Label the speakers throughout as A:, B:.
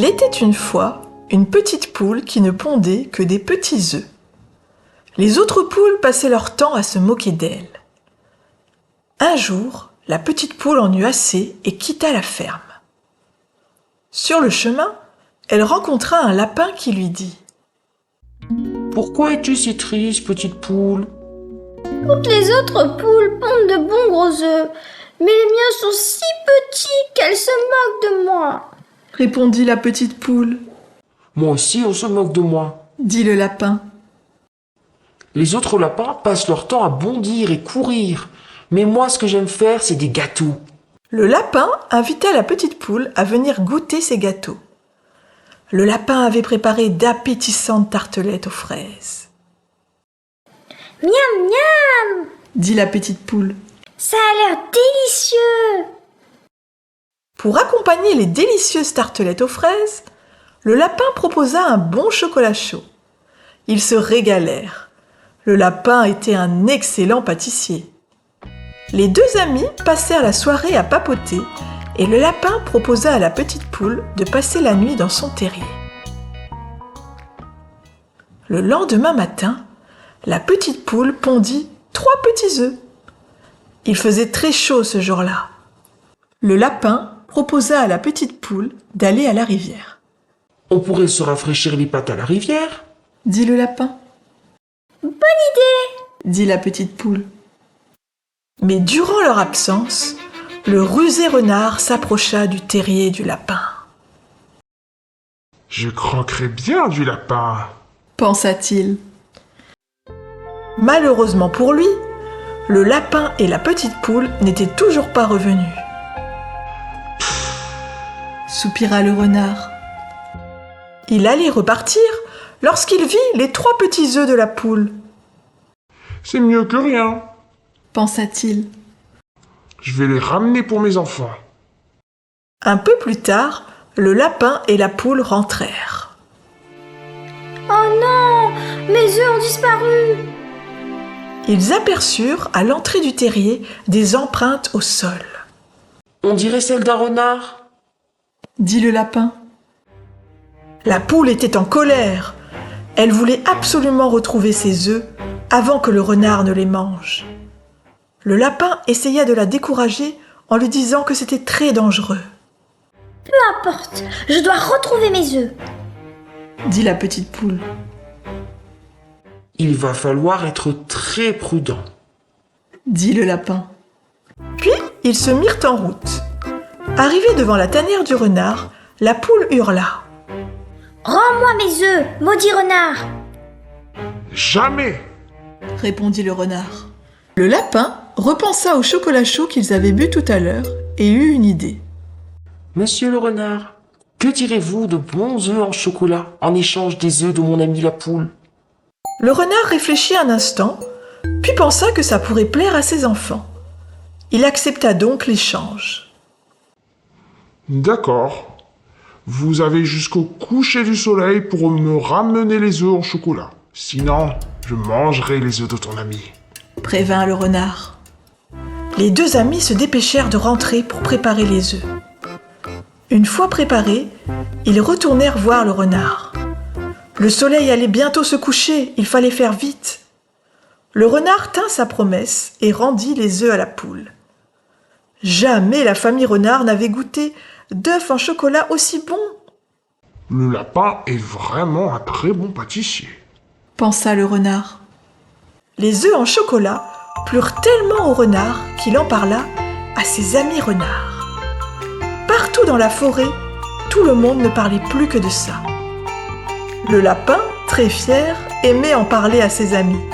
A: Il était une fois une petite poule qui ne pondait que des petits œufs. Les autres poules passaient leur temps à se moquer d'elle. Un jour, la petite poule en eut assez et quitta la ferme. Sur le chemin, elle rencontra un lapin qui lui dit
B: « Pourquoi es-tu si triste, petite poule ?»
C: Toutes les autres poules pondent de bons gros œufs, mais les miens sont si petits qu'elles se moquent de moi.
A: répondit la petite poule.
B: Moi aussi, on se moque de moi.
A: Dit le lapin.
B: Les autres lapins passent leur temps à bondir et courir. Mais moi, ce que j'aime faire, c'est des gâteaux.
A: Le lapin invita la petite poule à venir goûter ses gâteaux. Le lapin avait préparé d'appétissantes tartelettes aux fraises.
C: Miam, miam,
A: dit la petite poule.
C: Ça a l'air délicieux.
A: Pour accompagner les délicieuses tartelettes aux fraises, le lapin proposa un bon chocolat chaud. Ils se régalèrent. Le lapin était un excellent pâtissier. Les deux amis passèrent la soirée à papoter et le lapin proposa à la petite poule de passer la nuit dans son terrier. Le lendemain matin, la petite poule pondit 3 petits œufs. Il faisait très chaud ce jour-là. Le lapin proposa à la petite poule d'aller à la rivière.
B: « On pourrait se rafraîchir les pattes à la rivière ?»
A: dit le lapin.
C: « Bonne idée !»
A: dit la petite poule. Mais durant leur absence, le rusé renard s'approcha du terrier du lapin.
D: « Je croquerais bien du lapin !»
A: pensa-t-il. Malheureusement pour lui, le lapin et la petite poule n'étaient toujours pas revenus. Soupira le renard. Il allait repartir lorsqu'il vit les 3 petits œufs de la poule.
D: « C'est mieux que rien,
A: pensa-t-il.
D: Je vais les ramener pour mes enfants. »
A: Un peu plus tard, le lapin et la poule rentrèrent.
C: « Oh non, mes œufs ont disparu !»
A: Ils aperçurent à l'entrée du terrier des empreintes au sol.
B: « On dirait celle d'un renard !»
A: dit le lapin. La poule était en colère. Elle voulait absolument retrouver ses œufs avant que le renard ne les mange. Le lapin essaya de la décourager en lui disant que c'était très dangereux.
C: « Peu importe, je dois retrouver mes œufs !»
A: dit la petite poule.
B: « Il va falloir être très prudent !»
A: dit le lapin. Puis ils se mirent en route. Arrivés devant la tanière du renard, la poule hurla.
C: « Rends-moi mes œufs, maudit renard !»
D: « Jamais !»
A: répondit le renard. Le lapin repensa au chocolat chaud qu'ils avaient bu tout à l'heure et eut une idée.
B: « Monsieur le renard, que direz-vous de bons œufs en chocolat en échange des œufs de mon ami la poule ?»
A: Le renard réfléchit un instant, puis pensa que ça pourrait plaire à ses enfants. Il accepta donc l'échange.
D: « D'accord. Vous avez jusqu'au coucher du soleil pour me ramener les œufs en chocolat. Sinon, je mangerai les œufs de ton ami. »
A: prévint le renard. Les deux amis se dépêchèrent de rentrer pour préparer les œufs. Une fois préparés, ils retournèrent voir le renard. Le soleil allait bientôt se coucher, il fallait faire vite. Le renard tint sa promesse et rendit les œufs à la poule. Jamais la famille renard n'avait goûté d'œufs en chocolat aussi bons.
D: « Le lapin est vraiment un très bon pâtissier. »
A: pensa le renard. Les œufs en chocolat plurent tellement au renard qu'il en parla à ses amis renards. Partout dans la forêt, tout le monde ne parlait plus que de ça. Le lapin, très fier, aimait en parler à ses amis.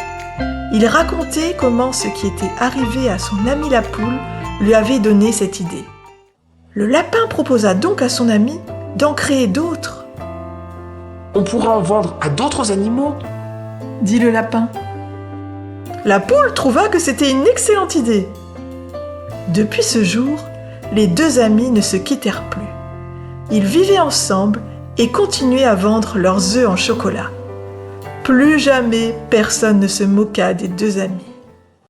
A: Il racontait comment ce qui était arrivé à son ami la poule lui avait donné cette idée. Le lapin proposa donc à son ami d'en créer d'autres.
B: « On pourra en vendre à d'autres animaux ?»
A: dit le lapin. La poule trouva que c'était une excellente idée. Depuis ce jour, les deux amis ne se quittèrent plus. Ils vivaient ensemble et continuaient à vendre leurs œufs en chocolat. Plus jamais personne ne se moqua des deux amis.